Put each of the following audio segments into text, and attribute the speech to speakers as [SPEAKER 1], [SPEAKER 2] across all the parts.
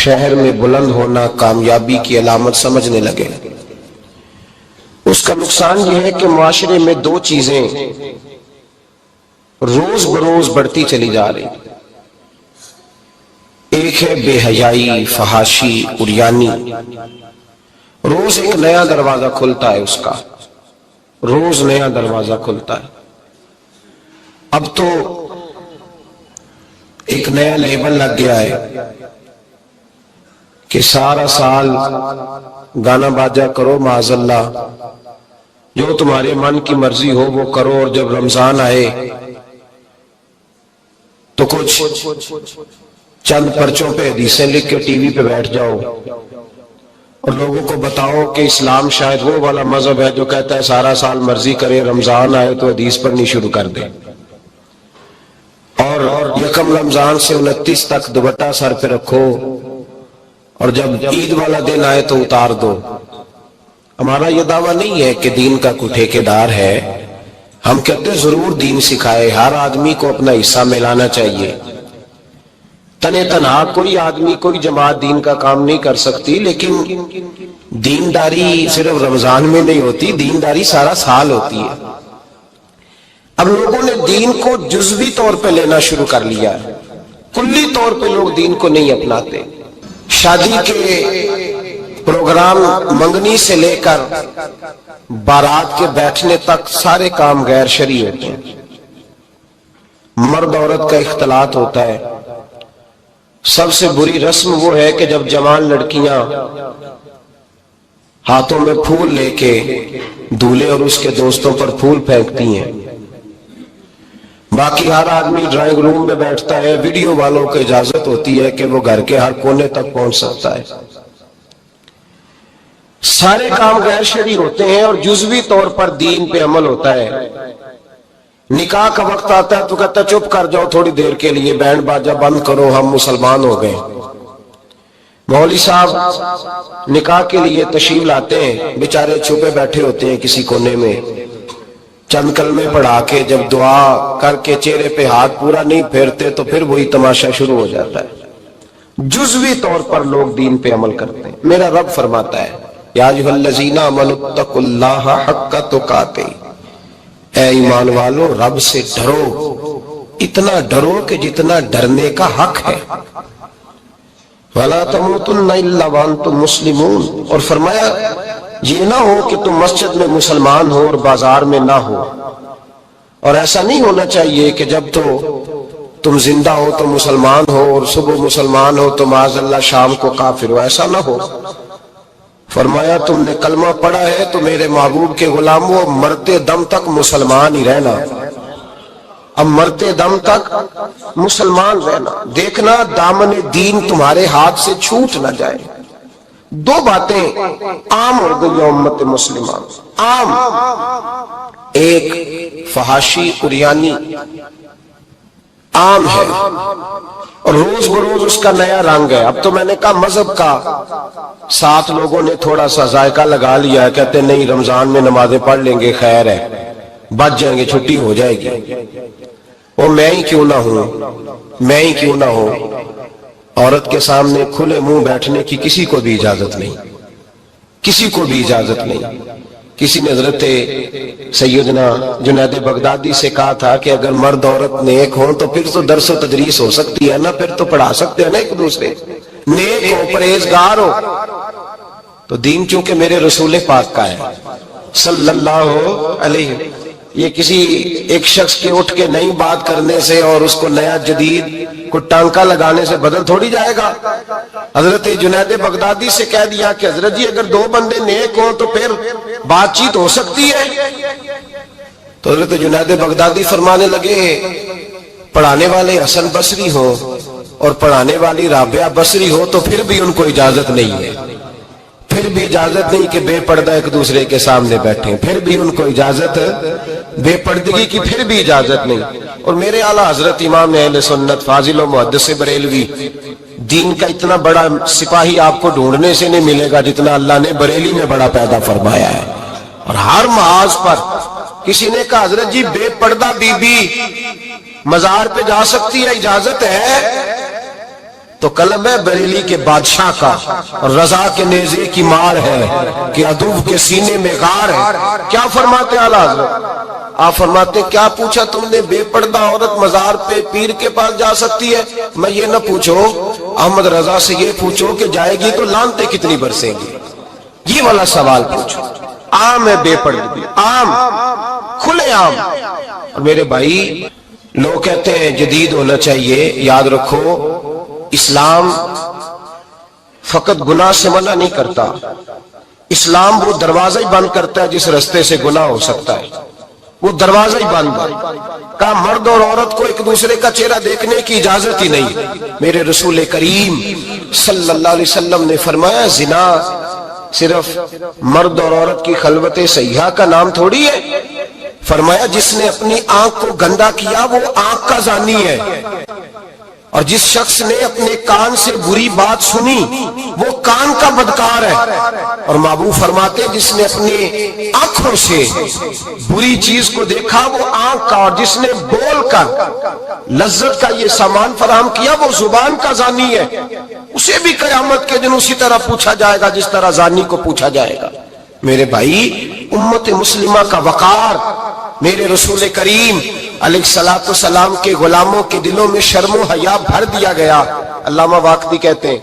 [SPEAKER 1] شہر میں بلند ہونا کامیابی کی علامت سمجھنے لگے۔ اس کا نقصان یہ ہے کہ معاشرے میں دو چیزیں روز بروز بڑھتی چلی جا رہی، ایک ہے بے حیائی، فحاشی، عریانی۔ روز ایک نیا دروازہ کھلتا ہے، اس کا روز نیا دروازہ کھلتا ہے۔ اب تو ایک نیا لیبل لگ گیا ہے کہ سارا سال گانا باجا کرو، معاذ اللہ، جو تمہارے من کی مرضی ہو وہ کرو، اور جب رمضان آئے تو کچھ چند پرچوں پہ حدیثیں لکھ کے ٹی وی پہ بیٹھ جاؤ اور لوگوں کو بتاؤ کہ اسلام شاید وہ والا مذہب ہے جو کہتا ہے سارا سال مرضی کرے، رمضان آئے تو حدیث پڑھنی شروع کر دے، اور یکم رمضان سے 29 تک دوپٹہ سر پہ رکھو، اور جب عید والا دن آئے تو اتار دو۔ ہمارا یہ دعویٰ نہیں ہے کہ دین کا کوئی ٹھیکیدار ہے، ہم کہتے ہیں ضرور دین سکھائے، ہر آدمی کو اپنا حصہ ملانا چاہیے۔ تنے تنہا کوئی آدمی، کوئی جماعت دین کا کام نہیں کر سکتی، لیکن دینداری صرف رمضان میں نہیں ہوتی، دینداری سارا سال ہوتی ہے۔ اب لوگوں نے دین کو جزوی طور پہ لینا شروع کر لیا ہے، کلی طور پہ لوگ دین کو نہیں اپناتے۔ شادی کے پروگرام منگنی سے لے کر بارات کے بیٹھنے تک سارے کام غیر شرعی ہوتے ہیں، مرد عورت کا اختلاط ہوتا ہے۔ سب سے بری رسم وہ ہے کہ جب جوان لڑکیاں ہاتھوں میں پھول لے کے دولہے اور اس کے دوستوں پر پھول پھینکتی ہیں، باقی ہر آدمی ڈرائنگ روم میں بیٹھتا ہے، ویڈیو والوں کو اجازت ہوتی ہے کہ وہ گھر کے ہر کونے تک پہنچ سکتا ہے۔ سارے کام غیر شرعی ہوتے ہیں اور جزوی طور پر دین پہ عمل ہوتا ہے۔ نکاح کا وقت آتا ہے تو کہتا ہے چپ کر جاؤ تھوڑی دیر کے لیے، بینڈ باجا بند کرو، ہم مسلمان ہو گئے۔ مولوی صاحب نکاح کے لیے تشریف لاتے ہیں، بیچارے چھپے بیٹھے ہوتے ہیں کسی کونے میں، چند کلمے پڑھا کے جب دعا کر کے چہرے پہ ہاتھ پورا نہیں پھیرتے تو پھر وہی تماشا شروع ہو جاتا ہے۔ جزوی طور پر لوگ دین پہ عمل کرتے ہیں۔ میرا رب فرماتا ہے یا ایھا الذین آمنوا اتقوا اللہ حق تقاتہ، اے ایمان والو رب سے ڈرو، اتنا ڈرو کہ جتنا ڈرنے کا حق ہے۔ وَلَا تَمُوتُنَّ إِلَّا وَأَنْتُمْ مُسْلِمُونَ، اور فرمایا یہ نہ ہو کہ تم مسجد میں مسلمان ہو اور بازار میں نہ ہو، اور ایسا نہیں ہونا چاہیے کہ جب تو تم زندہ ہو تو مسلمان ہو اور صبح مسلمان ہو تو معاذ اللہ شام کو کافر ہو، ایسا نہ ہو۔ فرمایا تم نے کلمہ پڑھا ہے تو میرے محبوب کے غلاموں مرتے دم تک مسلمان ہی رہنا، اب مرتے دم تک مسلمان رہنا، دیکھنا دامن دین تمہارے ہاتھ سے چھوٹ نہ جائے۔ دو باتیں عام ہو گئی امت مسلمہ، عام، ایک فحاشی عریانی عام ہے اور روز بروز اس کا نیا رنگ ہے۔ اب تو میں نے کہا مذہب کا ساتھ لوگوں نے تھوڑا سا ذائقہ لگا لیا ہے، کہتے نہیں رمضان میں نمازیں پڑھ لیں گے، خیر ہے، بچ جائیں گے، چھٹی ہو جائے گی۔ وہ میں ہی کیوں نہ ہوں، عورت کے سامنے کھلے منہ بیٹھنے کی کسی کو بھی اجازت نہیں، کسی کو بھی اجازت نہیں۔ کسی نے حضرت سیدنا جنید بغدادی سے کہا تھا کہ اگر مرد عورت نیک ہوں تو پھر تو درس و تدریس ہو سکتی ہے نا، پھر تو پڑھا سکتے ہیں نا ایک دوسرے، نیک ہو، پرہیزگار ہو۔ تو دین چونکہ میرے رسول پاک کا ہے صلی اللہ علیہ، یہ کسی ایک شخص کے اٹھ کے نئی بات کرنے سے اور اس کو نیا جدید کو ٹانکا لگانے سے بدل تھوڑی جائے گا۔ حضرت جنید بغدادی سے کہہ دیا کہ حضرت جی اگر دو بندے نیک ہوں تو پھر بات چیت ہو سکتی ہے۔ تو حضرت جنید بغدادی فرمانے لگے پڑھانے والے حسن بصری ہو اور پڑھانے والی رابعہ بصری ہو تو پھر بھی ان کو اجازت نہیں ہے، پھر بھی اجازت نہیں کہ بے پردہ ایک دوسرے کے سامنے بیٹھیں، پھر بھی ان کو اجازت، بے پردگی کی پھر بھی اجازت نہیں۔ اور میرے اعلیٰ حضرت امام اہل سنت فاضل و محدث بریلوی، دین کا اتنا بڑا سپاہی آپ کو ڈھونڈنے سے نہیں ملے گا جتنا اللہ نے بریلی میں بڑا پیدا فرمایا ہے، اور ہر محاذ پر کسی نے کہا حضرت جی بے پردہ بی بی مزار پہ جا سکتی ہے، اجازت ہے؟ تو قلم ہے بریلی کے بادشاہ کا، اور رضا کے نیزے کی مار ہے کہ عدو کے سینے میں غار ہے۔ کیا فرماتے اعلیٰ حضرت؟ آپ فرماتے ہیں کیا پوچھا تم نے، بے پردہ عورت مزار پہ پیر کے پاس جا سکتی ہے؟ میں یہ نہ پوچھو، احمد رضا سے یہ پوچھو کہ جائے گی تو لعنتیں کتنی برسیں گی، یہ والا سوال پوچھو۔ عام ہے بے پردگی، عام، کھلے عام۔ اور میرے بھائی لوگ کہتے ہیں جدید ہونا چاہیے، یاد رکھو اسلام فقط گناہ سے منع نہیں کرتا، اسلام وہ دروازہ ہی بند کرتا ہے جس رستے سے گناہ ہو سکتا ہے، وہ دروازہ ہی بند ہے۔ کہا مرد اور عورت کو ایک دوسرے کا چہرہ دیکھنے کی اجازت ہی نہیں۔ میرے رسول کریم صلی اللہ علیہ وسلم نے فرمایا زنا صرف مرد اور عورت کی خلوت صحیحہ کا نام تھوڑی ہے، فرمایا جس نے اپنی آنکھ کو گندا کیا وہ آنکھ کا زانی ہے، اور جس شخص نے اپنے کان سے بری بات سنی وہ کان کا بدکار ہے، اور محبوب فرماتے جس نے اپنی آنکھوں سے بری چیز کو دیکھا وہ آنکھ کا، اور جس نے بول کر لذت کا یہ سامان فراہم کیا وہ زبان کا زانی ہے، اسے بھی قیامت کے دن اسی طرح پوچھا جائے گا جس طرح زانی کو پوچھا جائے گا۔ میرے بھائی امت مسلمہ کا وقار، میرے رسول کریم علیہ السلام کے غلاموں کے دلوں میں شرم و حیا بھر دیا گیا۔ علامہ واقدی کہتے ہیں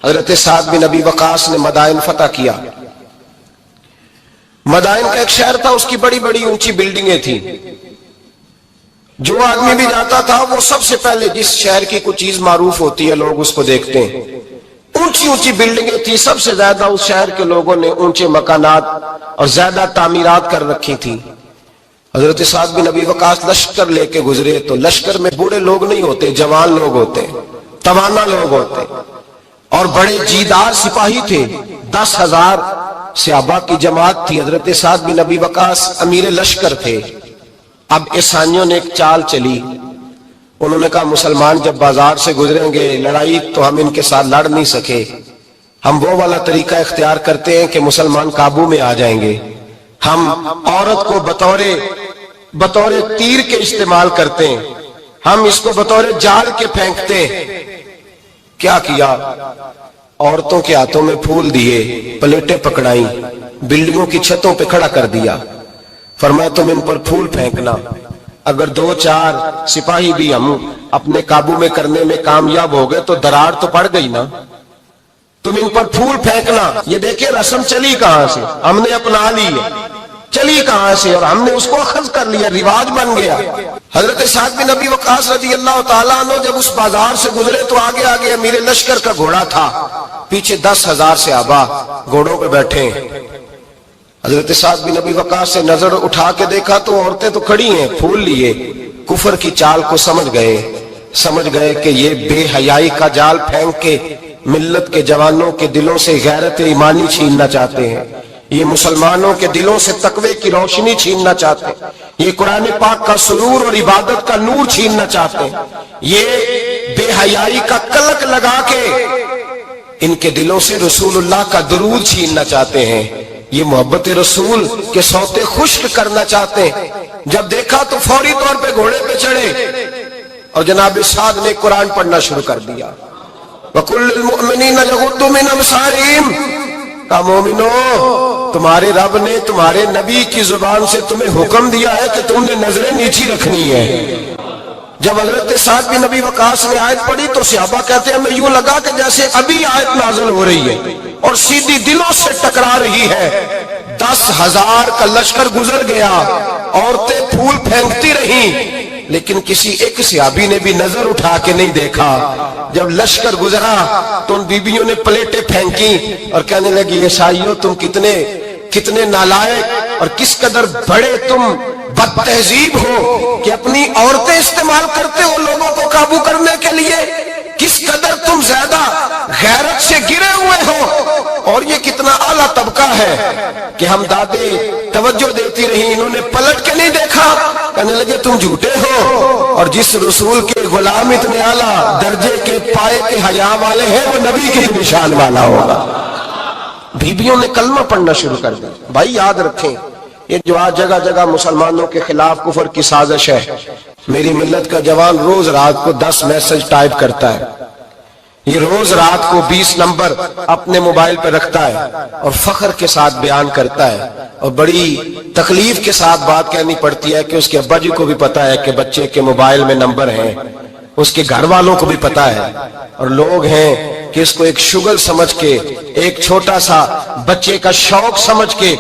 [SPEAKER 1] حضرت سعد بن ابی وقاص نے مدائن فتح کیا۔ مدائن کا ایک شہر تھا، اس کی بڑی بڑی اونچی بلڈنگیں تھیں، جو آدمی بھی جاتا تھا وہ سب سے پہلے جس شہر کی کوئی چیز معروف ہوتی ہے لوگ اس کو دیکھتے ہیں۔ اونچی اونچی بلڈنگیں تھیں، سب سے زیادہ اس شہر کے لوگوں نے اونچے مکانات اور زیادہ تعمیرات کر رکھی تھی۔ حضرت سعد بن ابی وقاص لشکر لے کے گزرے تو لشکر میں بوڑھے لوگ نہیں ہوتے، جوان لوگ ہوتے، توانا لوگ ہوتے، اور بڑے جیدار سپاہی تھے۔ 10,000 صحابہ کی جماعت تھی، حضرت سعد بن ابی وقاص امیر لشکر تھے۔ اب عیسائیوں نے ایک چال چلی، انہوں نے کہا مسلمان جب بازار سے گزریں گے لڑائی تو ہم ان کے ساتھ لڑ نہیں سکے، ہم وہ والا طریقہ اختیار کرتے ہیں کہ مسلمان قابو میں آ جائیں گے، ہم عورت کو بطور تیر کے استعمال کرتے ہیں، ہم اس کو بطور جال کے پھینکتے ہیں۔ کیا کیا؟ عورتوں کے ہاتھوں میں پھول دیے، پلیٹیں پکڑائیں، بلڈنگوں کی چھتوں پہ کھڑا کر دیا، فرمایا تم ان پر پھول پھینکنا، اگر 2-4 سپاہی بھی ہم اپنے قابو میں کرنے میں کامیاب ہو گئے تو درار تو پڑ گئی نا، تم ان پر پھول پھینکنا۔ یہ دیکھیں رسم چلی کہاں سے، ہم نے اپنا لی ہے، چلی کہاں سے اور ہم نے اس کو اخذ کر لیا، رواج بن گیا۔ حضرت سعد بن ابی وقاص رضی اللہ تعالیٰ عنہ جب اس بازار سے گزرے تو آگے آگے امیر لشکر کا گھوڑا تھا، پیچھے 10,000 صحابہ گھوڑوں پہ بیٹھے ہیں۔ حضرت سعد بن ابی وقاص سے نظر اٹھا کے دیکھا تو عورتیں تو کھڑی ہیں پھول لیے، کفر کی چال کو سمجھ گئے کہ یہ بے حیائی کا جال پھینک کے ملت کے جوانوں کے دلوں سے غیرت ایمانی چھیننا چاہتے ہیں، یہ مسلمانوں کے دلوں سے تقوی کی روشنی چھیننا چاہتے ہیں، یہ قرآن پاک کا سرور اور عبادت کا نور چھیننا چاہتے ہیں، یہ بے حیائی کا کلک لگا کے ان کے دلوں سے رسول اللہ کا درود چھیننا چاہتے ہیں، یہ محبت رسول کے سوتے خشک کرنا چاہتے ہیں۔ جب دیکھا تو فوری طور پہ گھوڑے پہ چڑھے اور جناب سعد نے قرآن پڑھنا شروع کر دیا۔ وَقُلْ لِلْمُؤْمِنِينَ يَغُضُّوا مِنْ أَبْصَارِهِمْ، کہا مومنو تمہارے رب نے تمہارے نبی کی زبان سے تمہیں حکم دیا ہے کہ تم نے نظریں نیچی رکھنی ہے۔ جب حضرت سعد بن ابی وقاص نے آیت پڑھی تو صحابہ کہتے ہیں ہمیں یوں لگا کہ جیسے ابھی آیت نازل ہو رہی ہے اور سیدھی دلوں سے ٹکرا رہی ہے۔ 10,000 کا لشکر گزر گیا، عورتیں پھول پھینکتی رہیں، لیکن کسی ایک صحابی نے بھی نظر اٹھا کے نہیں دیکھا۔ جب لشکر گزرا تو ان بیبیوں نے پلیٹیں پھینکی اور کہنے لگی عیسائیوں تم کتنے نالائق اور کس قدر بڑے تم بد تہذیب ہو کہ اپنی عورتیں استعمال کرتے ہو لوگوں کو قابو کرنے کے لیے، کس قدر تم زیادہ غیرت سے گرے ہوئے ہو، اور یہ کتنا اعلیٰ طبقہ ہے کہ ہم دادے توجہ دیتی رہی، انہوں نے پلٹ کے نہیں دیکھا، کہنے لگے تم جھوٹے ہو، اور جس رسول کے غلام اتنے اعلیٰ درجے کے پائے کے حیا والے ہیں وہ نبی کے نشان والا ہوگا۔ بیبیوں نے کلمہ پڑھنا شروع کر دیا۔ بھائی یاد رکھیں یہ جو آج جگہ جگہ مسلمانوں کے خلاف کفر کی سازش ہے، میری ملت کا جوان روز رات کو 10 میسج ٹائپ کرتا ہے، یہ روز رات کو 20 نمبر اپنے موبائل پہ رکھتا ہے اور فخر کے ساتھ بیان کرتا ہے، اور بڑی تکلیف کے ساتھ بات کہنی پڑتی ہے کہ اس کے ابا جی کو بھی پتا ہے کہ بچے کے موبائل میں نمبر ہیں، اس کے گھر والوں کو بھی پتا ہے، اور لوگ ہیں کہ اس کو ایک شغل سمجھ کے، ایک چھوٹا سا بچے کا شوق سمجھ کے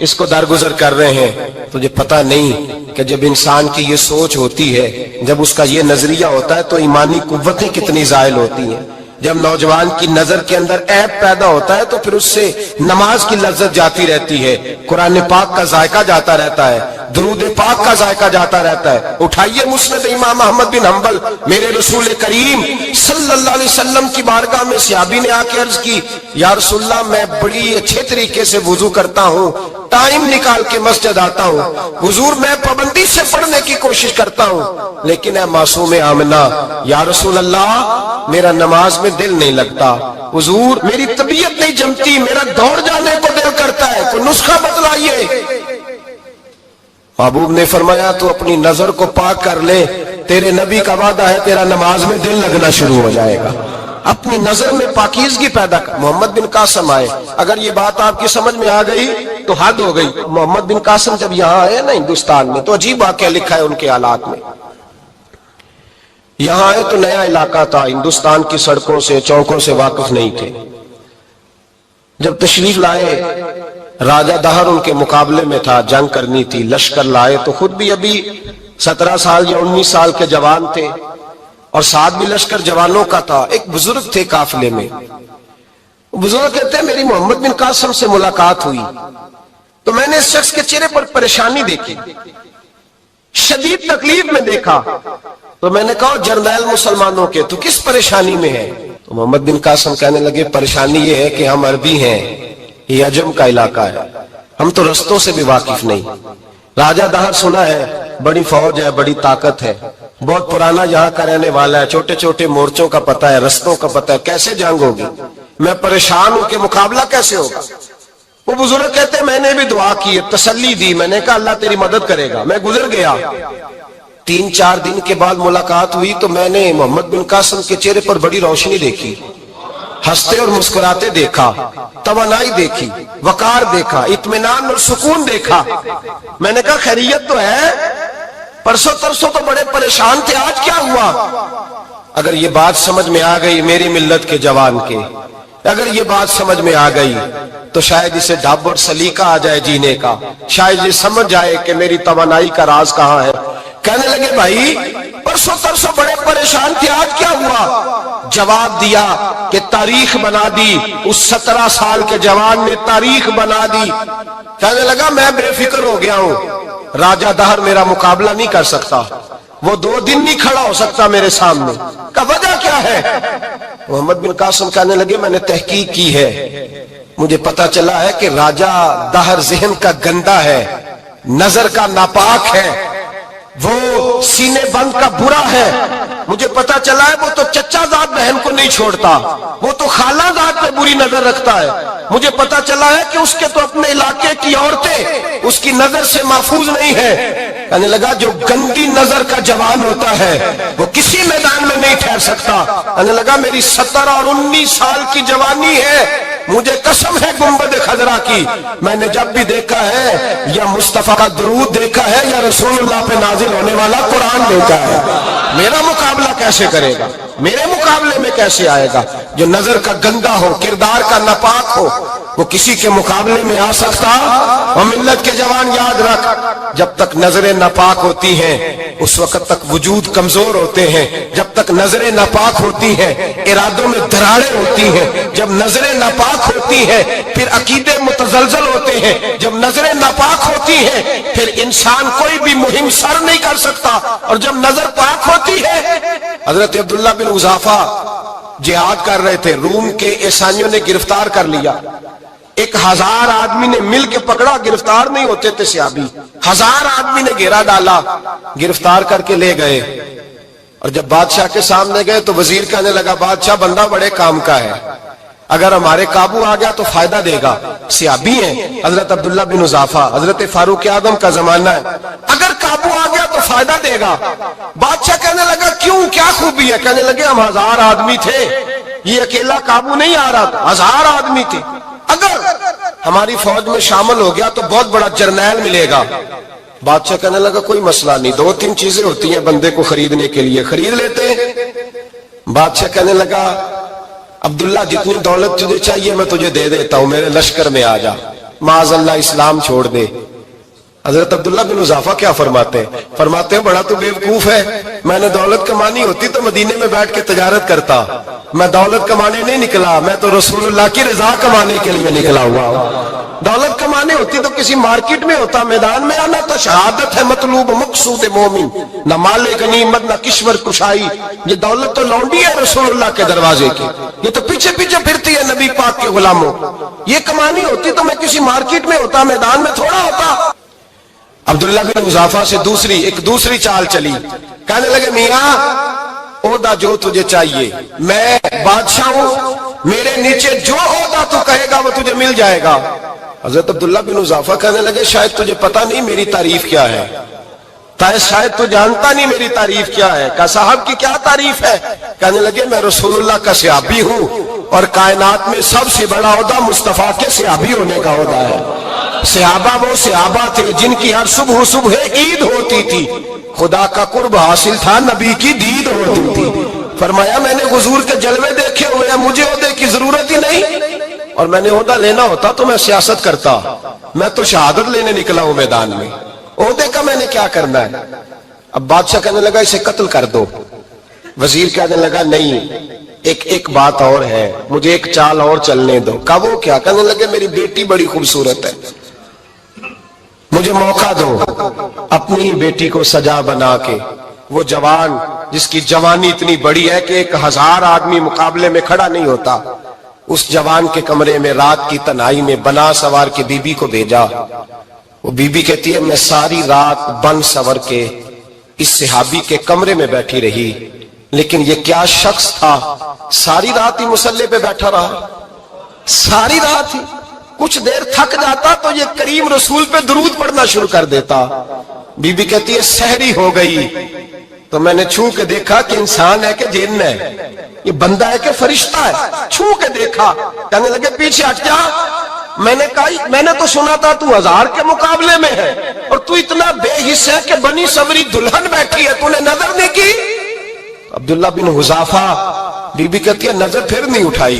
[SPEAKER 1] اس کو درگزر کر رہے ہیں۔ تجھے پتا نہیں کہ جب انسان کی یہ سوچ ہوتی ہے، جب اس کا یہ نظریہ ہوتا ہے تو ایمانی قوتیں کتنی زائل ہوتی ہیں۔ جب نوجوان کی نظر کے اندر عیب پیدا ہوتا ہے تو پھر اس سے نماز کی لذت جاتی رہتی ہے، قرآن پاک کا ذائقہ جاتا رہتا ہے، درود پاک کا ذائقہ جاتا رہتا ہے۔ اٹھائیے مسند امام احمد بن حنبل، میرے رسول کریم صلی اللہ علیہ وسلم کی بارگاہ میں صحابی نے آ کے عرض کی، یا رسول اللہ میں بڑی اچھے طریقے سے وضو کرتا ہوں، ٹائم نکال کے مسجد آتا ہوں، حضور میں پابندی سے پڑھنے کی کوشش کرتا ہوں، لیکن اے معصوم آمنہ، یا رسول اللہ میرا نماز میں دل نہیں لگتا، حضور میری طبیعت نہیں جمتی، میرا دوڑ جانے کو دل کرتا ہے، کوئی نسخہ بتلائیے۔ محبوب نے فرمایا تو اپنی نظر کو پاک کر لے، تیرے نبی کا وعدہ ہے تیرا نماز میں دل لگنا شروع ہو جائے گا۔ اپنی نظر میں پاکیزگی پیدا کر۔ محمد بن قاسم آئے، اگر یہ بات آپ کی سمجھ میں آ گئی تو حد ہو گئی۔ محمد بن قاسم جب یہاں آئے نا ہندوستان میں تو عجیب واقعہ لکھا ہے ان کے حالات میں۔ یہاں آئے تو نیا علاقہ تھا، ہندوستان کی سڑکوں سے چوکوں سے واقف نہیں تھے۔ جب تشریف لائے، راجہ دہر ان کے مقابلے میں تھا، جنگ کرنی تھی، لشکر لائے تو خود بھی ابھی 17 سال یا 19 سال کے جوان تھے، اور ساتھ بھی لشکر جوانوں کا تھا۔ ایک بزرگ تھے قافلے میں، بزرگ کہتے ہیں میری محمد بن قاسم سے ملاقات ہوئی تو میں نے اس شخص کے چہرے پر پریشانی دیکھی، شدید تکلیف میں دیکھا، تو میں نے کہا جرنیل مسلمانوں کے تو کس پریشانی میں ہے؟ تو محمد بن قاسم کہنے لگے پریشانی یہ ہے کہ ہم عربی ہیں، یہ عجم کا علاقہ ہے، ہم تو رستوں سے بھی واقف نہیں۔ راجہ دہر سنا ہے بڑی فوج ہے، بڑی طاقت ہے، بہت پرانا یہاں کا رہنے والا ہے، چھوٹے چھوٹے مورچوں کا پتہ ہے، رستوں کا پتہ ہے، کیسے جنگ ہوگی؟ میں پریشان ہوں کہ مقابلہ کیسے ہوگا؟ وہ بزرگ کہتے میں نے بھی دعا کی، تسلی دی، میں نے کہا اللہ تیری مدد کرے گا۔ میں گزر گیا، 3-4 دن کے بعد ملاقات ہوئی تو میں نے محمد بن قاسم کے چہرے پر بڑی روشنی دیکھی، ہنستے اور مسکراتے دیکھا، توانائی دیکھی، وقار دیکھا، اطمینان اور سکون دیکھا۔ میں نے کہا خیریت تو ہے، پرسوں ترسوں تو بڑے پریشان تھے، آج کیا ہوا؟ اگر یہ بات سمجھ میں آ گئی میری ملت کے جوان کے، اگر یہ بات سمجھ میں آ گئی تو شاید اسے ڈھب اور سلیقہ آ جائے جینے کا، شاید یہ سمجھ جائے کہ میری توانائی کا راز کہاں ہے۔ کہنے لگے بھائی پرسوں ترسوں بڑے پریشان تھے، آج کیا ہوا؟ جواب دیا کہ تاریخ بنا دی، اس 17 سال کے جوان نے تاریخ بنا دی۔ کہنے لگا میں بے فکر ہو گیا ہوں، راجہ دہر میرا مقابلہ نہیں کر سکتا، وہ 2 دن نہیں کھڑا ہو سکتا میرے سامنے۔ کا وجہ کیا ہے؟ محمد بن قاسم کہنے لگے میں نے تحقیق کی ہے، مجھے پتا چلا ہے کہ راجہ دہر ذہن کا گندا ہے، نظر کا ناپاک ہے، وہ سینے بند کا برا ہے، مجھے پتا چلا ہے وہ تو چچا زاد بہن کو نہیں چھوڑتا، وہ تو خالہ زاد پہ بری نظر رکھتا ہے، مجھے پتا چلا ہے کہ اس کے تو اپنے علاقے کی عورتیں اس کی نظر سے محفوظ نہیں ہے۔ کہنے لگا جو گندی نظر کا جوان ہوتا ہے وہ کسی میدان میں نہیں ٹھہر سکتا۔ کہنے لگا میری 17 اور 19 سال کی جوانی ہے، مجھے قسم ہے گنبد خضرا کی، میں نے جب بھی دیکھا ہے یا مصطفیٰ کا درود دیکھا ہے یا رسول اللہ پہ نازل ہونے والا قرآن دیکھا ہے، میرا مقابلہ کیسے کرے گا؟ میرے مقابلے میں کیسے آئے گا؟ جو نظر کا گندا ہو، کردار کا ناپاک ہو، وہ کسی کے مقابلے میں آ سکتا؟ اور ملت کے جوان یاد رکھ، جب تک نظریں ناپاک ہوتی ہیں اس وقت تک وجود کمزور ہوتے ہیں، جب تک نظریں ناپاک ہوتی ہیں ارادوں میں دراڑیں ہوتی ہیں، جب نظریں ناپاک ہوتی ہیں پھر عقیدے متزلزل ہوتے ہیں، جب نظریں ناپاک ہوتی ہیں پھر انسان کوئی بھی مہم سر نہیں کر سکتا، اور جب نظر پاک ہوتی ہے۔ حضرت عبداللہ بن حذافہ جہاد کر رہے تھے، روم کے عیسائیوں نے گرفتار کر لیا، 1000 آدمی نے مل کے پکڑا، گرفتار نہیں ہوتے تھے صحابی، 1000 آدمی نے گھیرا ڈالا، گرفتار کر کے لے گئے، اور جب بادشاہ کے سامنے گئے تو وزیر کہنے لگا بادشاہ بندہ بڑے کام کا ہے، اگر ہمارے قابو آ گیا تو فائدہ دے گا۔ صحابی ہیں حضرت عبداللہ بن حذافہ، حضرت فاروق اعظم کا زمانہ ہے، اگر قابو آ گیا تو فائدہ دے گا۔ بادشاہ کہنے لگا کیوں، کیا خوبی ہے؟ کہنے لگے ہم 1000 آدمی تھے، یہ اکیلا قابو نہیں آ رہا تھا، 1000 آدمی تھے. اگر ہماری فوج میں شامل ہو گیا تو بہت بڑا جرنیل ملے گا. بادشاہ کہنے لگا کوئی مسئلہ نہیں، 2-3 چیزیں ہوتی ہیں بندے کو خریدنے کے لیے، خرید لیتے ہیں. بادشاہ کہنے لگا عبداللہ جتنی دولت تجھے چاہیے میں تجھے دے دیتا ہوں، میرے لشکر میں آ جا، معاذ اللہ اسلام چھوڑ دے. حضرت عبداللہ بن حذافہ کیا فرماتے ہیں بڑا تو بیوقوف ہے، میں نے دولت کمانی ہوتی تو مدینے میں بیٹھ کے تجارت کرتا. میں دولت کمانے نہیں نکلا، میں تو رسول اللہ کی رضا کمانے کے لیے نکلا ہوا ہوں. دولت کمانے ہوتی تو کسی مارکیٹ میں ہوتا، میدان میں آنا تو شہادت ہے مطلوب مقصود مومن، نہ مال غنیمت نہ کشور کشائی. یہ دولت تو لونڈی ہے رسول اللہ کے دروازے کی، یہ تو پیچھے پیچھے پھرتی ہے نبی پاک کے غلاموں. یہ کمانی ہوتی تو میں کسی مارکیٹ میں ہوتا، میدان میں تھوڑا ہوتا. عبداللہ بن حذافہ سے ایک دوسری چال چلی. کہنے لگے میاں عہدہ جو تجھے چاہیے، میں بادشاہ ہوں، میرے نیچے جو عہدہ تو کہے گا وہ تجھے مل جائے گا. حضرت عبداللہ بن حذافہ کہنے لگے شاید تجھے پتہ نہیں میری تعریف کیا ہے، شاید تو جانتا نہیں میری تعریف کیا ہے. کہا صاحب کی کیا تعریف ہے؟ کہنے لگے میں رسول اللہ کا صحابی ہوں اور کائنات میں سب سے بڑا عہدہ مصطفیٰ کے صحابی ہونے کا عہدہ ہے. صحابہ وہ صحابہ تھے جن کی ہر صبح عید ہوتی تھی، خدا کا قرب حاصل تھا، نبی کی دید ہوتی تھی. فرمایا میں نے حضور کے جلوے دیکھے ہوئے ہیں، مجھے عہدے کی ضرورت ہی نہیں، اور میں نے عہدہ لینا ہوتا تو میں سیاست کرتا، میں تو شہادت لینے نکلا ہوں میدان میں، عہدے کا میں نے کیا کرنا ہے. اب بادشاہ کہنے لگا اسے قتل کر دو. وزیر کہنے لگا نہیں، ایک بات اور ہے، مجھے ایک چال اور چلنے دو. کہا وہ کیا؟ کہنے لگے میری بیٹی بڑی خوبصورت ہے، مجھے موقع دو اپنی بیٹی کو سجا بنا کے. وہ جوان جس کی جوانی اتنی بڑی ہے کہ 1000 آدمی مقابلے میں کھڑا نہیں ہوتا، اس جوان کے کمرے میں رات کی تنہائی میں بنا سوار کے بی بی کو بھیجا. وہ بی بی کہتی ہے میں ساری رات بن سور کے اس صحابی کے کمرے میں بیٹھی رہی، لیکن یہ کیا شخص تھا، ساری رات ہی مسلح پہ بیٹھا رہا، ساری رات ہی. کچھ دیر تھک جاتا تو یہ کریم رسول پہ درود پڑھنا شروع کر دیتا. بی بی کہتی ہے سحری ہو گئی تو میں نے چھو کے دیکھا کہ انسان ہے کہ جن ہے، یہ بندہ ہے کہ فرشتہ ہے. چھو کے دیکھا، کہنے لگے پیچھے ہٹ جا. میں نے کہا میں نے تو سنا تھا تو 1000 کے مقابلے میں ہے اور تو اتنا بے حس ہے کہ بنی سوری دلہن بیٹھی ہے، تو نے نظر نہیں کی. عبداللہ بن حذافہ، بی بی کہتی ہے نظر پھر نہیں اٹھائی،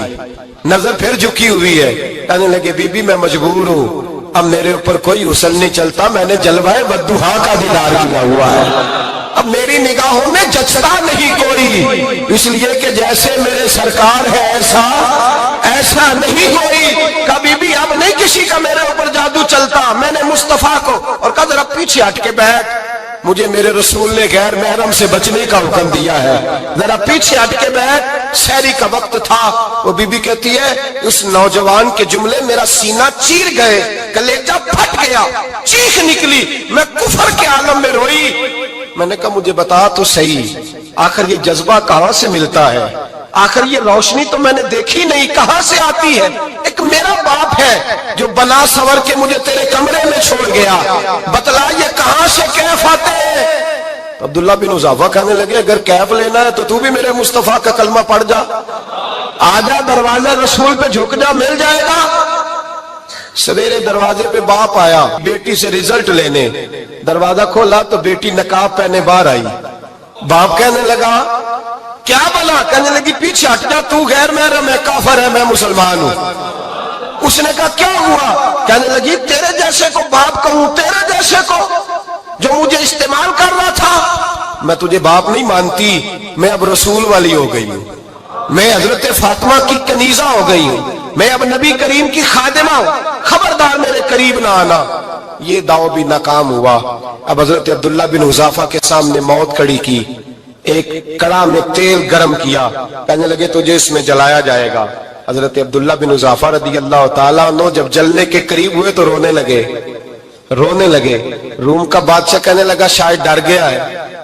[SPEAKER 1] نظر پھر جھکی ہوئی ہے. کہنے لگے بی بی میں مجبور ہوں، اب میرے اوپر کوئی حسن نہیں چلتا، میں نے جلوہ بدوحا کا دیدار کیا ہوا ہے، اب میری نگاہوں میں جچتا نہیں کوئی، اس لیے کہ جیسے میرے سرکار ہے ایسا نہیں کوئی. کبھی بھی اب نہیں کسی کا میرے اوپر جادو چلتا. میں نے مصطفیٰ کو اور کہا ذرا پیچھے ہٹ کے بیٹھ، مجھے میرے رسول نے غیر محرم سے بچنے کا حکم دیا ہے، ذرا پیچھے ہٹ کے بیٹھ. سحری کا وقت تھا. وہ بی بی کہتی ہے اس نوجوان کے جملے میرا سینہ چیر گئے، کلیجہ پھٹ گیا، چیخ نکلی، میں کفر کے عالم میں روئی. میں نے کہا مجھے بتا تو صحیح، آخر یہ جذبہ کہاں سے ملتا ہے، آخر یہ روشنی تو میں نے دیکھی نہیں، کہاں سے آتی ہے؟ ایک میرا باپ ہے جو بنا سور کے مجھے تیرے کمرے میں چھوڑ گیا، بتلا یہ کہاں سے کیف آتے ہیں؟ عبداللہ بن حذافہ کہنے لگے اگر کیف لینا ہے تو بھی میرے مصطفیٰ کا کلمہ پڑھ جا، آجا دروازہ رسول پہ جھک جا، مل جائے گا. سویرے دروازے پہ باپ آیا بیٹی سے رزلٹ لینے، دروازہ کھولا تو بیٹی نقاب پہنے باہر آئی. باپ کہنے لگا کیا بلا؟ کہنے لگی پیچھے ہٹ جا، تو غیر محرم ہے، کافر ہے، میں مسلمان ہوں. اس نے کہا کیا ہوا؟ کہنے لگی تیرے جیسے کو باپ کہوں، تیرے جیسے کو جو مجھے استعمال کر رہا تھا. میں تجھے باپ نہیں مانتی، میں اب رسول والی ہو گئی ہوں، میں حضرت فاطمہ کی کنیزہ ہو گئی ہوں، میں اب نبی کریم کی خادمہ ہوں، خبردار میرے قریب نہ آنا. یہ دعوی بھی ناکام ہوا. اب حضرت عبداللہ بن حذافہ کے سامنے موت کھڑی کی، ایک کڑا میں تیل گرم کیا، کہنے لگے تجھے اس میں جلایا جائے گا. حضرت عبداللہ بن حذافہ رضی اللہ تعالیٰ عنہ جب جلنے کے قریب ہوئے تو رونے لگے. روم کا بادشاہ کہنے لگا شاید ڈر گیا ہے،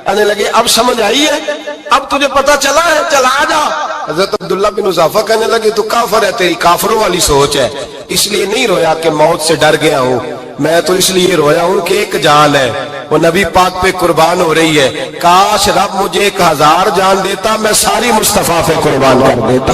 [SPEAKER 1] کہنے لگے اب سمجھ آئی ہے، اب تجھے پتا چلا ہے، چلا آ جا. حضرت عبداللہ بن حذافہ کہنے لگے تو کافر ہے، تیری کافروں والی سوچ ہے. اس لیے نہیں رویا کہ موت سے ڈر گیا ہوں، میں تو اس لیے رویا ہوں کہ ایک جان ہے وہ نبی پاک پہ قربان ہو رہی ہے. کاش رب مجھے 1000 جان دیتا، میں ساری مصطفیٰ پہ قربان کر دیتا.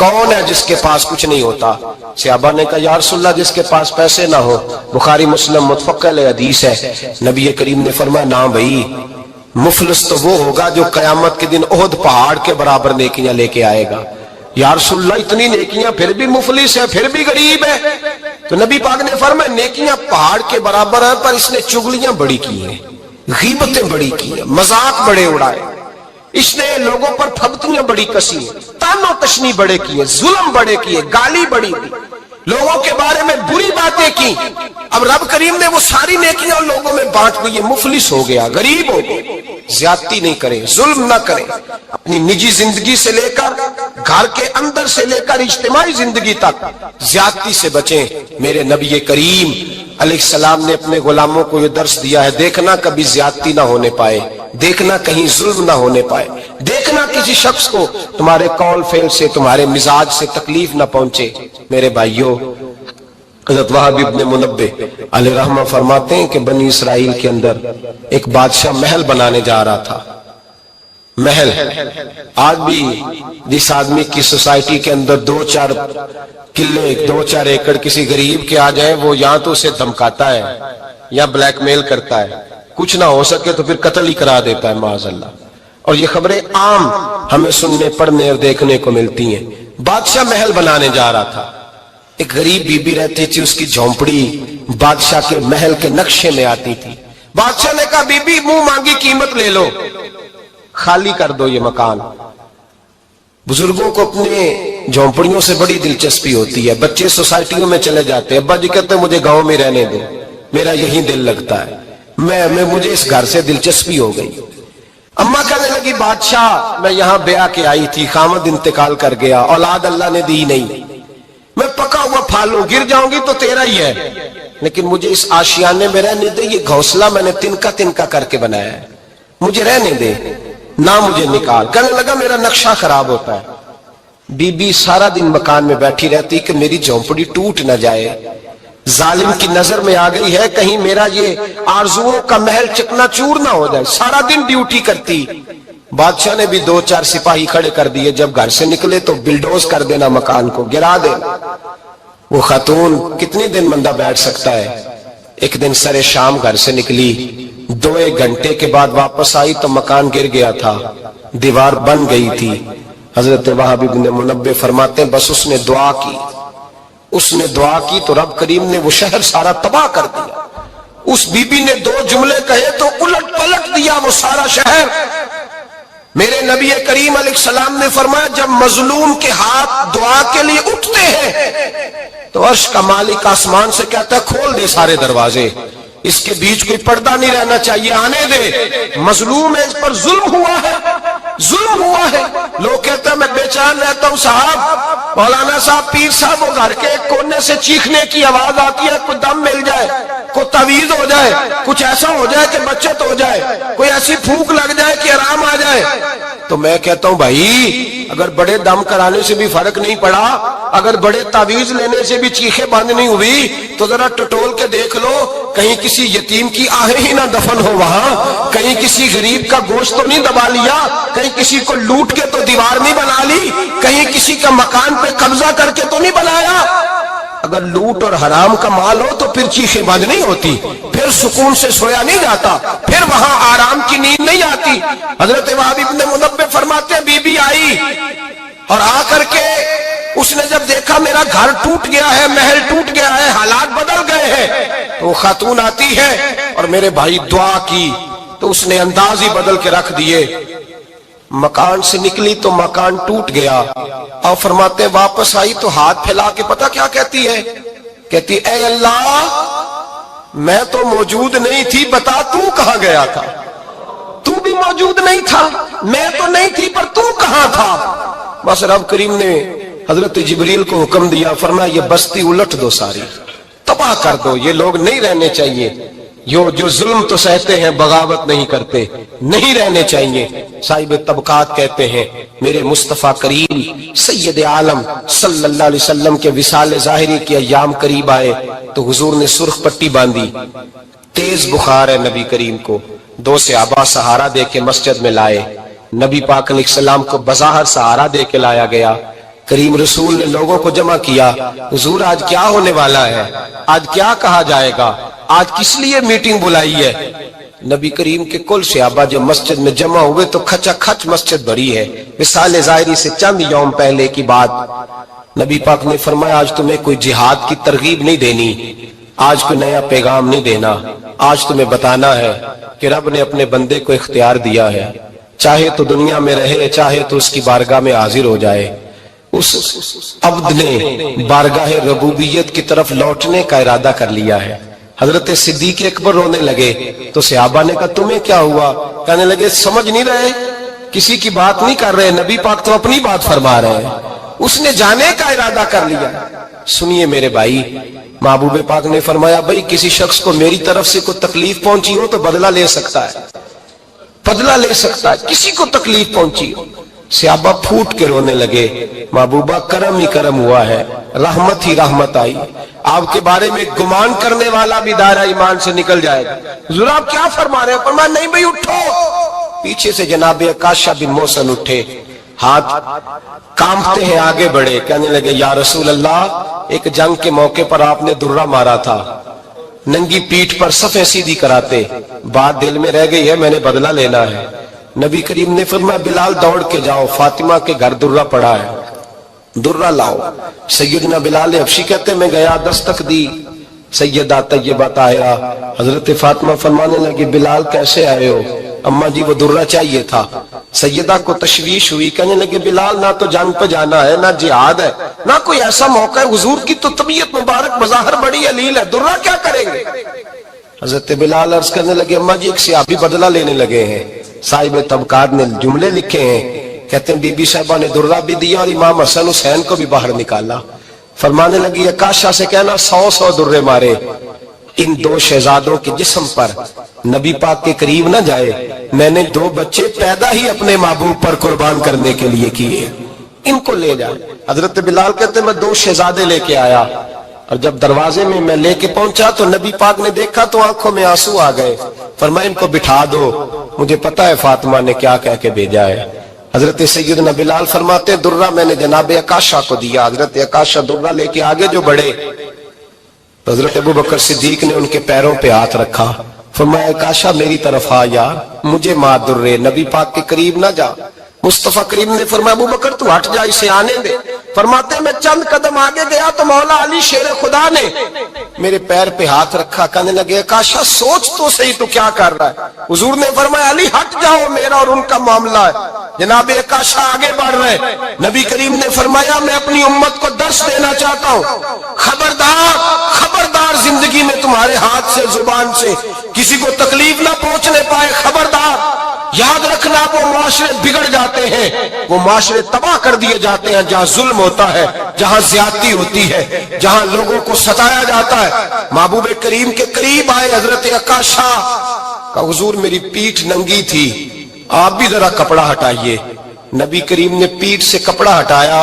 [SPEAKER 1] کون ہے جس کے پاس کچھ نہیں ہوتا؟ صحابہ نے کہا یا رسول اللہ جس کے پاس پیسے نہ ہو۔ بخاری مسلم متفق علیہ حدیث ہے، نبی کریم نے فرمایا نا بھائی، مفلس تو وہ ہوگا جو قیامت کے دن احد پہاڑ کے برابر نیکیاں لے کے آئے گا۔ یا رسول اللہ اتنی نیکیاں پھر بھی مفلس ہے، پھر بھی غریب ہے؟ تو نبی پاک نے فرمایا نیکیاں پہاڑ کے برابر ہیں، پر اس نے چگلیاں بڑی کی ہیں، غیبتیں بڑی کی ہیں، مذاق بڑے اڑائے، اس نے لوگوں پر پھبتیاں بڑی کسی ہیں، تان و تشنی بڑے کیے، ظلم بڑے کیے، گالی بڑی دی، لوگوں کے بارے میں بری باتیں کی۔ اب رب کریم نے وہ ساری نیکیاں لوگوں میں بانٹ دی، یہ مفلس ہو گیا، غریب ہو گیا۔ زیادتی نہیں کریں، ظلم نہ کریں، اپنی نجی زندگی سے لے کر گھر کے اندر سے لے کر اجتماعی زندگی تک زیادتی سے بچیں۔ میرے نبی کریم علیہ السلام نے اپنے غلاموں کو یہ درس دیا ہے، دیکھنا کبھی زیادتی نہ ہونے پائے، دیکھنا کہیں ظلم نہ ہونے پائے، دیکھنا کسی شخص کو تمہارے قول فعل سے، تمہارے مزاج سے تکلیف نہ پہنچے۔ میرے بھائیوں، حضرت وہب ابن منبہ علیہ رحمہ فرماتے ہیں کہ بنی اسرائیل کے اندر ایک بادشاہ محل بنانے جا رہا تھا۔ محل آج بھی جس آدمی کی سوسائٹی کے اندر 2-4 قلعے 2-4 ایکڑ کسی غریب کے آ جائیں، وہ یا تو اسے دھمکاتا ہے یا بلیک میل کرتا ہے، کچھ نہ ہو سکے تو پھر قتل ہی کرا دیتا ہے معاذ اللہ۔ اور یہ خبریں عام ہمیں سننے پڑھنے اور دیکھنے کو ملتی ہیں۔ بادشاہ محل بنانے جا رہا تھا، ایک غریب بی بی رہتی تھی، اس کی جھونپڑی بادشاہ کے محل کے نقشے میں آتی تھی۔ بادشاہ نے کہا بی بی منہ مانگی قیمت لے لو، خالی کر دو یہ مکان۔ بزرگوں کو اپنے جھونپڑیوں سے بڑی دلچسپی ہوتی ہے، بچے سوسائٹیوں میں چلے جاتے ہیں، ابا جی کہتے ہیں مجھے گاؤں میں رہنے دو، میرا یہی دل لگتا ہے، مجھے اس گھر سے دلچسپی ہو گئی۔ اماں کہنے لگی بادشاہ میں یہاں بیاہ کے آئی تھی، خامد انتقال کر گیا، اولاد اللہ نے دی نہیں، میں پکا ہوا پھالوں، گر جاؤں گی تو تیرا ہی ہے، لیکن مجھے اس آشیانے میں رہنے دے، یہ گھونسلہ میں نے تنکا تنکا کر کے بنایا ہے، مجھے رہنے دے، نہ مجھے نکال۔ کہنے لگا میرا نقشہ خراب ہوتا ہے۔ بی بی سارا دن مکان میں بیٹھی رہتی کہ میری جھونپڑی ٹوٹ نہ جائے، ظالم کی نظر میں آ گئی ہے کہیں میرا یہ آرزوؤں کا محل چکنا چور نہ ہو جائے، سارا دن ڈیوٹی کرتی۔ بادشاہ نے بھی 2-4 سپاہی کھڑے کر دیے، جب گھر سے نکلے تو بلڈوز کر دینا، مکان کو گرا دینا۔ وہ خاتون کتنی دن بندہ بیٹھ سکتا ہے؟ ایک دن سر شام گھر سے نکلی، 2-1 گھنٹے کے بعد واپس آئی تو مکان گر گیا تھا، دیوار بن گئی تھی۔ حضرت وہب ابن منبہ فرماتے ہیں بس اس نے دعا کی تو رب کریم نے وہ شہر سارا تباہ کر دیا۔ اس بی بی نے 2 جملے کہے تو الٹ پلٹ دیا وہ سارا شہر۔ میرے نبی کریم علیہ السلام نے فرمایا جب مظلوم کے ہاتھ دعا کے لیے اٹھتے ہیں تو عرش کا مالک آسمان سے کہتا ہے کھول دے سارے دروازے، اس کے بیچ کوئی پردہ نہیں رہنا چاہیے، آنے دے، مظلوم ہے، اس پر ظلم ہوا ہے، ظلم ہوا ہے۔ لوگ کہتے ہیں میں بے چین رہتا ہوں صاحب، مولانا صاحب پیر صاحب، وہ گھر کے ایک کونے سے چیخنے کی آواز آتی ہے، کوئی دم مل جائے، کوئی تعویذ ہو جائے، کچھ ایسا ہو جائے کہ بچت ہو جائے، کوئی ایسی پھونک لگ جائے کہ آرام آ جائے۔ تو میں کہتا ہوں بھائی اگر بڑے دم کرانے سے بھی فرق نہیں پڑا، اگر بڑے تعویذ لینے سے بھی چیخیں بند نہیں ہوئی، تو ذرا ٹٹول کے دیکھ لو کہیں کسی یتیم کی آہیں ہی نہ دفن ہو وہاں، کہیں کسی غریب کا گوشت تو نہیں دبا لیا، کہیں کسی کو لوٹ کے تو دیوار نہیں بنا لی، کہیں کسی کا مکان پہ قبضہ کر کے تو نہیں بنایا۔ اگر لوٹ اور حرام کا مال ہو تو پھر چیخیں بند نہیں ہوتی، پھر سکون سے سویا نہیں جاتا، پھر وہاں آرام کی نیند نہیں آتی۔ حضرت وہب ابن منبہ فرماتے ہیں بی بی آئی اور آ کر کے اس نے جب دیکھا میرا گھر ٹوٹ گیا ہے، محل ٹوٹ گیا ہے، حالات بدل گئے ہیں، تو وہ خاتون آتی ہے اور میرے بھائی دعا کی تو اس نے انداز ہی بدل کے رکھ دیے۔ مکان سے نکلی تو مکان ٹوٹ گیا، اور فرماتے واپس آئی تو ہاتھ پھیلا کے پتہ کیا کہتی ہے؟ کہتی اے اللہ میں تو موجود نہیں تھی، بتا تو کہاں گیا تھا؟ تو بھی موجود نہیں تھا، میں تو نہیں تھی، پر تو کہاں تھا؟ بس رب کریم نے حضرت جبریل کو حکم دیا، فرمایا یہ بستی الٹ دو، ساری تباہ کر دو، یہ لوگ نہیں رہنے چاہیے، جو ظلم تو سہتے ہیں بغاوت نہیں کرتے، نہیں رہنے چاہیے۔ صاحب طبقات کہتے ہیں میرے مصطفیٰ کریم سید عالم صلی اللہ علیہ وسلم کے وصال ظاہری کے ایام قریب آئے تو حضور نے سرخ پٹی باندھی، تیز بخار ہے نبی کریم کو، 2 صحابہ سہارا دے کے مسجد میں لائے، نبی پاک علیہ السلام کو بظاہر سہارا دے کے لایا گیا، کریم رسول نے لوگوں کو جمع کیا، حضور آج کیا ہونے والا ہے، آج کیا کہا جائے گا، آج کس لیے میٹنگ بلائی ہے؟ نبی کریم کے کل صحابہ جب مسجد میں جمع ہوئے تو کھچا کھچ مسجد بھری ہے۔ وصال ظاہری سے چند یوم پہلے کی بات، نبی پاک نے فرمایا آج تمہیں کوئی جہاد کی ترغیب نہیں دینی، آج کوئی نیا پیغام نہیں دینا، آج تمہیں بتانا ہے کہ رب نے اپنے بندے کو اختیار دیا ہے، چاہے تو دنیا میں رہے، چاہے تو اس کی بارگاہ میں حاضر ہو جائے۔ اس عبد نے بارگاہ ربوبیت کی طرف لوٹنے کا ارادہ کر لیا ہے۔ حضرت صدیق اکبر رونے لگے تو صحابہ نے کہا تمہیں کیا ہوا؟ کہنے لگے سمجھ نہیں رہے، کسی کی بات نہیں کر رہے، نبی پاک تو اپنی بات فرما رہے ہیں، اس نے جانے کا ارادہ کر لیا۔ سنیے میرے بھائی، محبوب پاک نے فرمایا بھائی کسی شخص کو میری طرف سے کوئی تکلیف پہنچی ہو تو بدلہ لے سکتا ہے، بدلہ لے سکتا ہے، کسی کو تکلیف پہنچی ہو۔ صحابہ پھوٹ کے رونے لگے، محبوبہ کرم ہی کرم ہوا ہے، رحمت ہی رحمت آئی، آپ کے بارے میں گمان کرنے والا بھی دائرہ ایمان سے نکل جائے گا۔ حضور آپ کیا فرما رہے ہیں؟ فرمایا نہیں بھئی اٹھو۔ پیچھے سے جناب عکاشہ بن محصن اٹھے، ہاتھ کانپتے ہیں، آگے بڑھے، کہنے لگے یا رسول اللہ ایک جنگ کے موقع پر آپ نے درہ مارا تھا، ننگی پیٹھ پر صفیں سیدھی کراتے، بات دل میں رہ گئی ہے، میں نے بدلہ لینا ہے۔ نبی کریم نے فرمایا بلال دوڑ کے جاؤ، فاطمہ کے گھر درہ پڑا ہے، درہ لاؤ۔ سیدنا بلال حبشی کہتے میں گیا، دستک دی، سیدہ طیبہ طاہرہ حضرت فاطمہ فرمانے لگی بلال کیسے آئے ہو؟ اماں جی وہ درہ چاہیے تھا۔ سیدہ کو تشویش ہوئی، کہنے لگے بلال نہ تو جنگ پہ جانا ہے، نہ جہاد ہے، نہ کوئی ایسا موقع ہے، حضور کی تو طبیعت مبارک بظاہر بڑی علیل ہے، درہ کیا کریں گے؟ حضرت بلال عرض کرنے لگے اماں جی ایک صحابی بدلہ لینے لگے ہیں، صاحب طبقات نے جملے لکھے ہیں، کہتے ہیں بی بی صاحبہ نے درہ بھی دیا اور امام حسن حسین کو بھی باہر نکالا۔ فرمانے لگی عکاشہ سے کہنا 100 درے مارے، ان دو شہزادوں کے جسم پر نبی پاک کے قریب نہ جائے، میں نے 2 بچے پیدا ہی اپنے محبوب پر قربان کرنے کے لیے کیے، ان کو لے جائے۔ حضرت بلال کہتے ہیں میں 2 شہزادے لے کے آیا، اور جب دروازے میں لے کے پہنچا تو نبی پاک نے دیکھا تو آنکھوں میں آنسو آ گئے، فرمایا ان کو بٹھا دو، مجھے پتا ہے فاطمہ نے کیا کہہ کے بھیجا ہے۔ حضرت سیدنا بلال فرماتے درہ میں نے جناب عکاشہ کو دیا، حضرت عکاشہ درہ لے کے آگے جو بڑھے، حضرت ابوبکر صدیق نے ان کے پیروں پہ ہاتھ رکھا، فرمایا عکاشہ میری طرف آ یار، مجھے ماں درے، نبی پاک کے قریب نہ جا۔ مصطفیٰ کریم نے فرمایا ابوبکر تو ہٹ جا، اسے آنے دے۔ فرماتے میں چند قدم آگے گیا تو مولا علی شیر خدا نے میرے پیر پہ ہاتھ رکھا، کہنے لگے عکاشہ سوچ تو صحیح تو کیا کر رہا ہے؟ حضور نے فرمایا علی ہٹ جاؤ، میرا اور ان کا معاملہ ہے۔ جناب عکاشہ آگے بڑھ رہے، نبی کریم نے فرمایا میں اپنی امت کو درس دینا چاہتا ہوں، خبردار خبردار زندگی میں تمہارے ہاتھ سے زبان سے کسی کو تکلیف نہ پہنچنے پائے، خبردار۔ یاد رکھنا وہ معاشرے بگڑ جاتے ہیں، وہ معاشرے تباہ کر دیے جاتے ہیں جہاں ظلم ہوتا ہے، جہاں زیادتی ہوتی ہے، جہاں لوگوں کو ستایا جاتا ہے۔ محبوب کریم کے قریب آئے حضرت عکاشہ کا، حضور میری پیٹھ ننگی تھی، آپ بھی ذرا کپڑا ہٹائیے۔ نبی کریم نے پیٹھ سے کپڑا ہٹایا،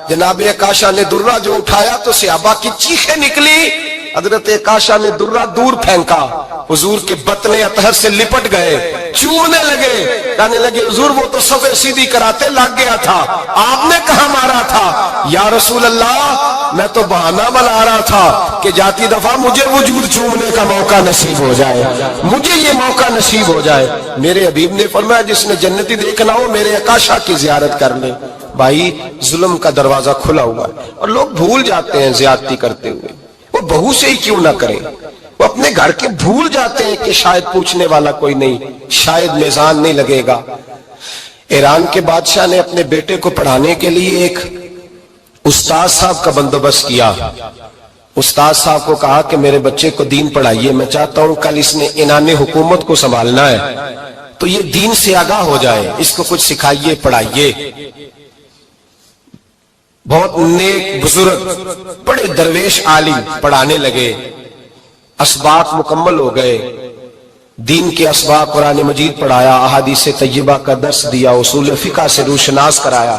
[SPEAKER 1] جناب عکاشہ نے درہ جو اٹھایا تو صحابہ کی چیخیں نکلی، حضرت عکاشہ نے درہ دور پھینکا، حضور کے بطن اطہر سے لپٹ گئے، چومنے لگے، کہنے لگے حضور وہ تو صفیں سیدھی کراتے لگ گیا تھا، آپ نے کہاں مارا تھا؟ یا رسول اللہ میں تو بہانہ بنا رہا تھا کہ جاتی دفعہ مجھے وجود چومنے کا موقع نصیب ہو جائے، مجھے یہ موقع نصیب ہو جائے۔ میرے حبیب نے فرمایا جس نے جنتی دیکھنا ہو میرے عکاشہ کی زیارت کر لے۔ بھائی ظلم کا دروازہ کھلا ہوا ہے اور لوگ بھول جاتے ہیں زیادتی کرتے ہوئے، وہ بہو سے ہی کیوں نہ کریں، وہ اپنے گھر کے بھول جاتے ہیں کہ شاید پوچھنے والا کوئی نہیں، شاید میزان نہیں لگے گا۔ ایران کے بادشاہ نے اپنے بیٹے کو پڑھانے کے لیے ایک استاد صاحب کا بندوبست کیا۔ استاد صاحب کو کہا کہ میرے بچے کو دین پڑھائیے، میں چاہتا ہوں کل اس نے انعام حکومت کو سنبھالنا ہے تو یہ دین سے آگاہ ہو جائے، اس کو کچھ سکھائیے پڑھائیے۔ بہت نیک بزرگ بڑے درویش عالم پڑھانے لگے، اسباق مکمل ہو گئے، دین کے اسباق قرآن مجید پڑھایا، احادیث طیبہ کا درس دیا، اصول فقہ سے روشناس کرایا۔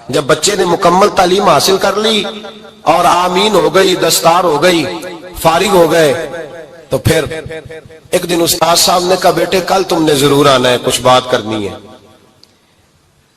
[SPEAKER 1] جب بچے نے مکمل تعلیم حاصل کر لی اور آمین ہو گئی، دستار ہو گئی، فارغ ہو گئے، تو پھر ایک دن استاد صاحب نے کہا بیٹے کل تم نے ضرور آنا ہے، کچھ بات کرنی ہے۔